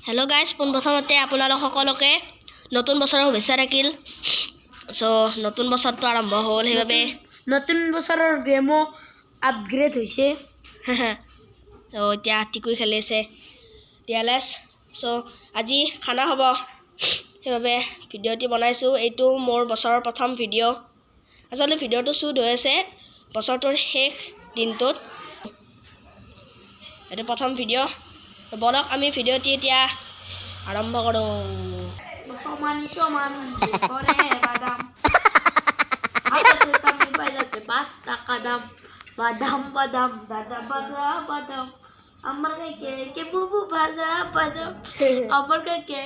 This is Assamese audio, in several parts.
हेलो गाइस পোনপ্ৰথমতে আপোনালোক সকলোকে নতুন বছৰৰ শুভেচ্ছা থাকিল সো নতুন বছৰটো আৰম্ভ হ'ল হেবাবে নতুন বছৰৰ গেমো আপগ্ৰেড হৈছে তো এতিয়া টিকুই খেলিছে টিয়ালেছ সো আজি খানা হ'ব হেবাবে ভিডিওটি বনাইছো এইটো মোৰ বছৰৰ প্ৰথম ভিডিও আসলে ভিডিওটো শুট হৈ আছে বছৰটোৰ শেষ দিনটোত এটা প্ৰথম ভিডিও বলক আমি ভিডিওটি এতিয়া আৰম্ভ কৰো সমান করে বাদাম আগে তো তুমি পাইলাছে 5 টাকা দাম বাদাম বাদাম দাদা বাদাম আমার কে বুবু ভাজা বাদাম আমার কে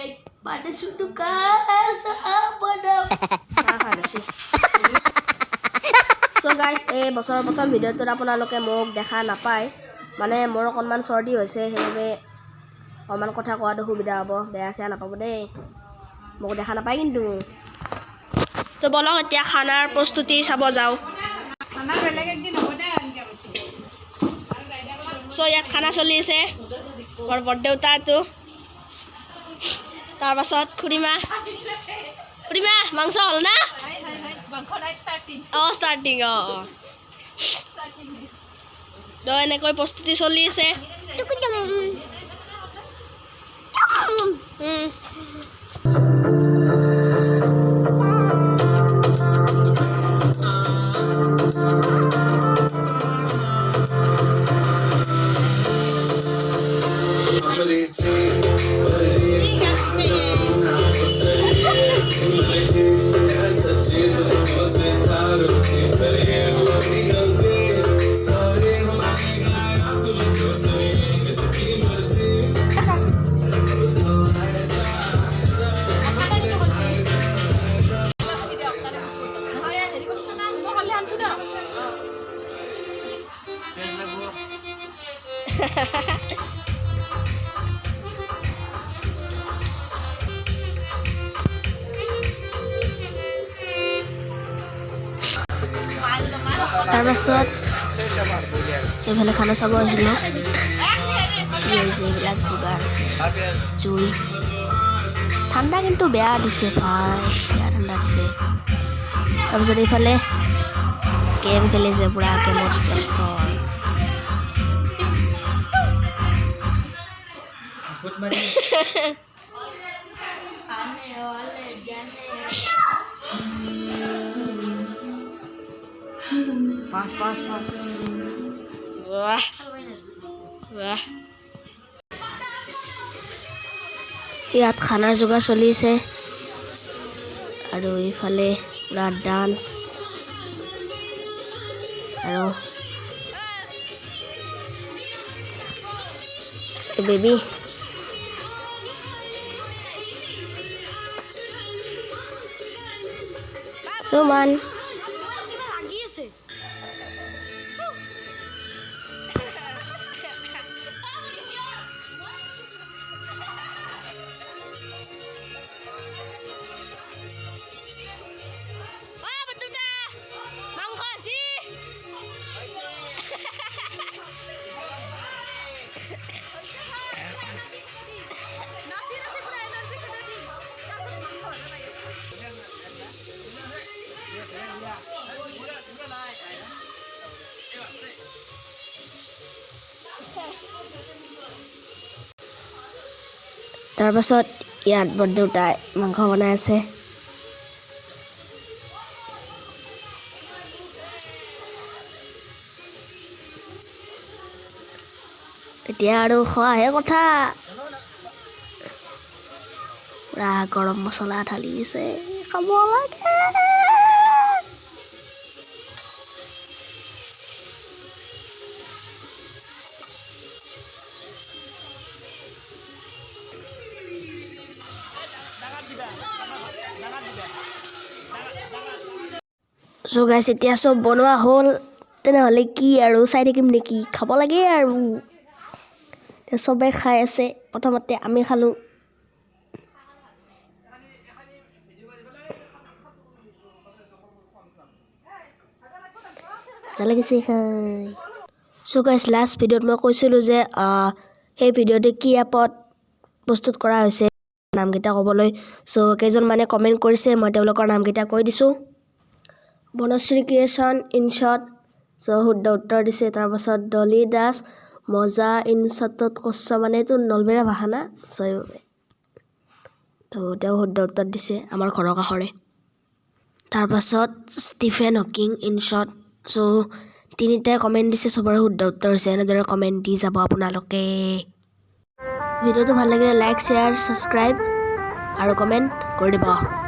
পাটে শুটু কাসা বাদাম খাইছে সো গাইস এই বছৰৰ প্ৰথম ভিডিওটোত আপোনালোকে মোক দেখা নাপায় মানে মোৰ অকণমান চৰ্দি হৈছে হেবাবে অকণমান কথা কোৱাটো সুবিধা হ'ব বেয়া চেয়া নাপাব দেই মোক দেখা নাপায় কিন্তু তো বলক এতিয়া খানাৰ প্ৰস্তুতি চাব যাওঁ সো ইয়াত খানা চলি আছে মোৰ বৰদেউতাটো তাৰপাছত খুৰীমা মাংস হ'ল না ষ্টাৰ্টিং তো এনেকৈ প্ৰস্তুতি চলি আছে তাৰপাছত এইফালে খানা চাব আহিলোঁ কি হৈছে এইবিলাক যোগাৰ আছে জুই ঠাণ্ডা কিন্তু বেয়া দিছে ভাই বেয়া ঠাণ্ডা দিছে তাৰপিছত এইফালে গেম খেলিছে পুৰা গেমত ব্যস্ত পাঁচ वाह ইয়াত খানাৰ যোগাৰ চলি আছে আৰু এইফালে পুৰা ডান্স আৰু বেবি সুমান তাৰপাছত ইয়াত বৰদেউতাই মাংস বনাই আছে এতিয়া আৰু খোৱাহে কথা পুৰা গৰম মছলা ঢালি দিছে খাব লাগে সো গাইছ এতিয়া চব বনোৱা হ'ল তেনেহ'লে কি আৰু চাই থাকিম নেকি খাব লাগে আৰু চবে খাই আছে প্ৰথমতে আমি খালোঁ মজা লাগিছে খাই সো গাইছ লাষ্ট ভিডিঅ'ত মই কৈছিলোঁ যে সেই ভিডিঅ'টো কি এপত প্ৰস্তুত কৰা হৈছে নামকেইটা ক'বলৈ চ' কেইজনমানে কমেণ্ট কৰিছে মই তেওঁলোকৰ নামকেইটা কৈ দিছোঁ বনশ্ৰী ক্ৰিয়েশ্যন ইনশ্বট চ' শুদ্ধ উত্তৰ দিছে তাৰপাছত ডলি দাস মজা ইনশ্বটত কৈছ মানে এইটো নলবেৰীয়া ভাষা না চ' তো তেওঁ শুদ্ধ উত্তৰ দিছে আমাৰ ঘৰৰ কাষৰে তাৰপাছত ষ্টিফেন হকিং ইনশ্বট চ' তিনিটাই কমেণ্ট দিছে চবৰে শুদ্ধ উত্তৰ হৈছে এনেদৰে কমেণ্ট দি যাব আপোনালোকে ভিডিঅ'টো ভাল লাগিলে লাইক শ্বেয়াৰ ছাবস্ক্ৰাইব আৰু কমেণ্ট কৰি দিব